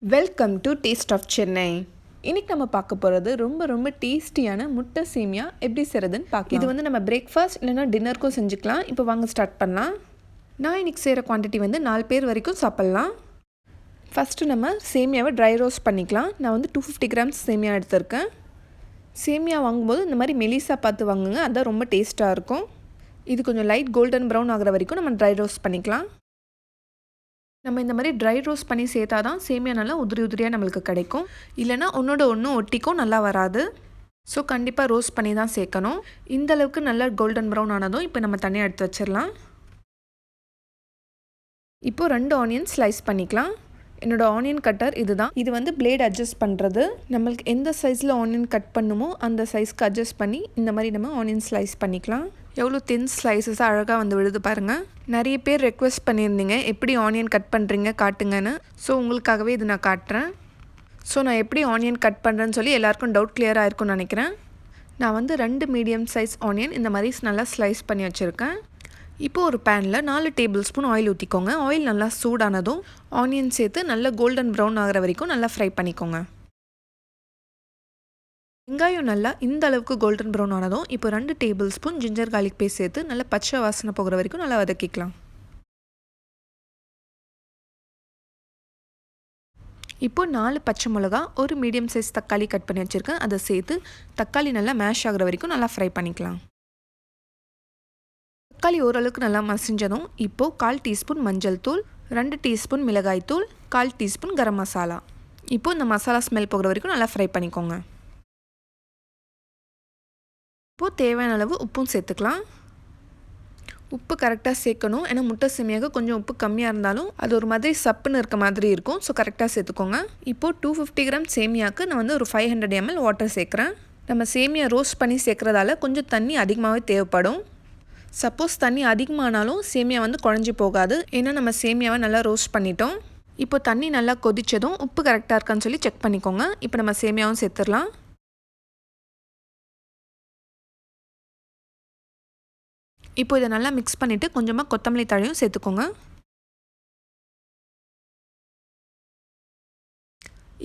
Welcome to Taste of Chennai. இன்றைக்கி நம்ம பார்க்க போகிறது ரொம்ப டேஸ்டியான முட்டை சேமியா எப்படி செய்கிறதுன்னு பார்க்கலாம். இது நம்ம பிரேக்ஃபாஸ்ட் இல்லைனா டின்னருக்கும் செஞ்சுக்கலாம். இப்போ வாங்க ஸ்டார்ட் பண்ணலாம். நான் இன்றைக்கி செய்கிற குவான்டிட்டி 4 பேர் வரைக்கும் சாப்பிட்லாம். ஃபஸ்ட்டு நம்ம சேமியாவை ட்ரை ரோஸ்ட் பண்ணிக்கலாம். நான் 250 கிராம்ஸ் சேமியா எடுத்திருக்கேன். சேமியா வாங்கும்போது இந்த மாதிரி மெலிசாக பார்த்து வாங்குங்க, அதுதான் ரொம்ப டேஸ்ட்டாக இருக்கும். இது கொஞ்சம் லைட் கோல்டன் ப்ரௌன் ஆகிற வரைக்கும் நம்ம ட்ரை ரோஸ்ட் பண்ணிக்கலாம். நம்ம இந்த மாதிரி ட்ரை ரோஸ்ட் பண்ணி சேர்த்தா தான் சேமியா நல்லா உதிரியாக நம்மளுக்கு கிடைக்கும். இல்லைனா ஒன்றோட ஒன்று ஒட்டிக்கும், நல்லா வராது. ஸோ கண்டிப்பாக ரோஸ்ட் பண்ணி தான் சேர்க்கணும். இந்த அளவுக்கு நல்லா கோல்டன் ப்ரௌன் ஆனதும் இப்போ நம்ம தனியாக எடுத்து வச்சிடலாம். இப்போது 2 ஆனியன் ஸ்லைஸ் பண்ணிக்கலாம். என்னோடய ஆனியன் கட்டர் இதுதான். இது பிளேட் அட்ஜஸ்ட் பண்ணுறது. நம்மளுக்கு எந்த சைஸில் ஆனியன் கட் பண்ணுமோ அந்த சைஸ்க்கு அட்ஜஸ்ட் பண்ணி இந்த மாதிரி நம்ம ஆனியன் ஸ்லைஸ் பண்ணிக்கலாம். எவ்வளோ தின் ஸ்லைஸஸாக அழகாக விழுது பாருங்கள். நிறைய பேர் ரெக்வெஸ்ட் பண்ணியிருந்தீங்க எப்படி ஆனியன் கட் பண்ணுறீங்க காட்டுங்கன்னு. ஸோ உங்களுக்காகவே இது நான் காட்டுறேன். ஸோ நான் எப்படி ஆனியன் கட் பண்ணுறேன்னு சொல்லி எல்லாருக்கும் டவுட் கிளியராக இருக்கும்னு நினைக்கிறேன். நான் 2 மீடியம் சைஸ் ஆனியன் இந்த மாதிரி நல்லா ஸ்லைஸ் பண்ணி வச்சுருக்கேன். இப்போது ஒரு பேனில் 4 டேபிள் ஸ்பூன் ஆயில் ஊற்றிக்கோங்க. ஆயில் நல்லா சூடானதும் ஆனியன் சேர்த்து நல்லா கோல்டன் ப்ரௌன் ஆகிற வரைக்கும் நல்லா ஃப்ரை பண்ணிக்கோங்க. வெங்காயம் நல்லா இந்த அளவுக்கு கோல்டன் ப்ரௌன் ஆனதும் இப்போ 2 tablespoon ginger garlic paste சேர்த்து நல்லா பச்சை வாசனை போகிற வரைக்கும் நல்லா வதக்கிக்கலாம். இப்போது 4 பச்சை மிளகா, ஒரு மீடியம் சைஸ் தக்காளி கட் பண்ணி வச்சுருக்கேன், அதை சேர்த்து தக்காளி நல்லா மேஷ் ஆகிற வரைக்கும் நல்லா ஃப்ரை பண்ணிக்கலாம். தக்காளி ஓரளவுக்கு நல்லா மசிஞ்சதும் இப்போது 1/4 டீஸ்பூன் மஞ்சள் தூள், 2 டீஸ்பூன் மிளகாய் தூள், 1/4 டீஸ்பூன் கரம் மசாலா. இப்போது இந்த மசாலா ஸ்மெல் போகிற வரைக்கும் நல்லா ஃப்ரை பண்ணிக்கோங்க. இப்போது தேவையான அளவு உப்பும் சேர்த்துக்கலாம். உப்பு கரெக்டாக சேர்க்கணும். ஏன்னா முட்டை சேமியாவுக்கு கொஞ்சம் உப்பு கம்மியாக இருந்தாலும் அது ஒரு மாதிரி சப்புன்னு இருக்க மாதிரி இருக்கும். ஸோ கரெக்டாக சேர்த்துக்கோங்க. இப்போது 250 கிராம் சேமியாவுக்கு நான் ஒரு 500 ml வாட்டர் சேர்க்குறேன். நம்ம சேமியா ரோஸ்ட் பண்ணி சேர்க்குறதால கொஞ்சம் தண்ணி அதிகமாகவே தேவைப்படும். சப்போஸ் தண்ணி அதிகமானாலும் சேமியா குழஞ்சி போகாது. ஏன்னா நம்ம சேமியாவை நல்லா ரோஸ்ட் பண்ணிட்டோம். இப்போ தண்ணி நல்லா கொதித்ததும் உப்பு கரெக்டாக இருக்கான்னு சொல்லி செக் பண்ணிக்கோங்க. இப்போ நம்ம சேமியாவும் சேர்த்துடலாம். இப்போ இதை நல்லா மிக்ஸ் பண்ணிவிட்டு கொஞ்சமாக கொத்தமல்லி தழையும் சேர்த்துக்கோங்க.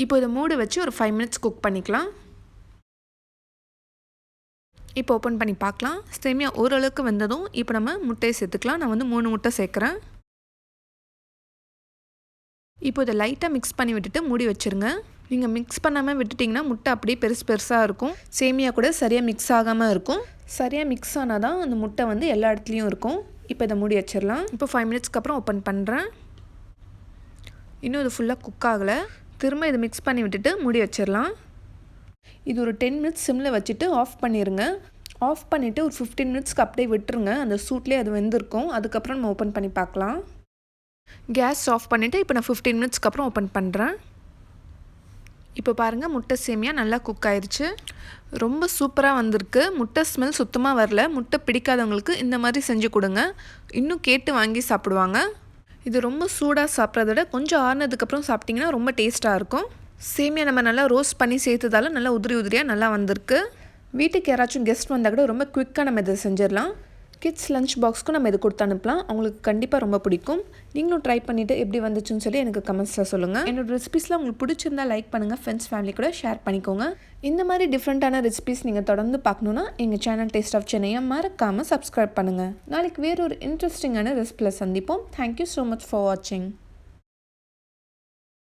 இப்போ இதை மூடி வச்சு ஒரு 5 மினிட்ஸ் குக் பண்ணிக்கலாம். இப்போ ஓப்பன் பண்ணி பார்க்கலாம். சேமியா ஓரளவுக்கு வெந்ததும் இப்போ நம்ம முட்டையை சேர்த்துக்கலாம். நான் 3 முட்டை சேர்க்குறேன். இப்போ இதை லைட்டாக மிக்ஸ் பண்ணி விட்டுட்டு மூடி வச்சுருங்க. நீங்கள் மிக்ஸ் பண்ணாமல் விட்டுட்டிங்கன்னா முட்டை அப்படியே பெருசாக இருக்கும். சேமியா கூட சரியாக மிக்ஸ் ஆகாமல் இருக்கும். சரியாக மிக்ஸ் ஆனால் தான் அந்த முட்டை எல்லா இடத்துலையும் இருக்கும். இப்போ இதை மூடி வச்சிடலாம். இப்போ 5 மினிட்ஸ்க்கு அப்புறம் ஓப்பன் பண்ணுறேன். இன்னும் இது ஃபுல்லாக குக் ஆகலை. திரும்ப இதை மிக்ஸ் பண்ணி விட்டுட்டு மூடி வச்சிடலாம். இது ஒரு 10 மினிட்ஸ் சிம்மில் வச்சுட்டு ஆஃப் பண்ணிடுங்க. ஆஃப் பண்ணிவிட்டு ஒரு 15 மினிட்ஸ்க்கு அப்படியே விட்டுருங்க. அந்த சூட்லேயே அது வெந்திருக்கும். அதுக்கப்புறம் நம்ம ஓப்பன் பண்ணி பார்க்கலாம். கேஸ் ஆஃப் பண்ணிவிட்டு இப்போ நான் 15 மினிட்ஸ்க்கு அப்புறம் ஓப்பன் பண்ணுறேன். இப்போ பாருங்கள், முட்டை சேமியா நல்லா குக் ஆயிடுச்சு. ரொம்ப சூப்பராக வந்திருக்கு. முட்டை ஸ்மெல் சுத்தமாக வரல. முட்டை பிடிக்காதவங்களுக்கு இந்த மாதிரி செஞ்சு கொடுங்க, இன்னும் கேட்டு வாங்கி சாப்பிடுவாங்க. இது ரொம்ப சூடாக சாப்பிட்றத விட கொஞ்சம் ஆறுனதுக்கப்புறம் சாப்பிட்டிங்கன்னா ரொம்ப டேஸ்ட்டாக இருக்கும். சேமியா நம்ம நல்லா ரோஸ்ட் பண்ணி சேர்த்ததால நல்லா உதிரியாக நல்லா வந்திருக்கு. வீட்டுக்கு யாராச்சும் கெஸ்ட் வந்தால் கூட ரொம்ப குயிக்காக நம்ம இதை செஞ்சிடலாம். கிட்ஸ் லஞ்ச் பாக்ஸ்க்கும் நம்ம இது கொடுத்து அனுப்பலாம். அவங்களுக்கு கண்டிப்பாக ரொம்ப பிடிக்கும். நீங்களும் ட்ரை பண்ணிவிட்டு எப்படி வந்துச்சுன்னு சொல்லி எனக்கு கமெண்ட்ஸில் சொல்லுங்கள். என்னோடய ரெசிபீஸ்லாம் உங்களுக்கு பிடிச்சிருந்தா லைக் பண்ணுங்கள், ஃப்ரெண்ட்ஸ் ஃபேமிலி கூட ஷேர் பண்ணிக்கோங்க. இந்த மாதிரி டிஃப்ரெண்ட்டான ரெசிபீஸ் நீங்கள் தொடர்ந்து பார்க்கணுன்னா எங்கள் சேனல் டேஸ்ட் ஆஃப் சென்னையை மறக்காமல் சப்ஸ்கிரைப் பண்ணுங்கள். நாளைக்கு வேறு ஒரு இன்ட்ரெஸ்டிங்கான ரெசிபியில் சந்திப்போம். தேங்க்யூ ஸோ மச் ஃபார் வாட்சிங்.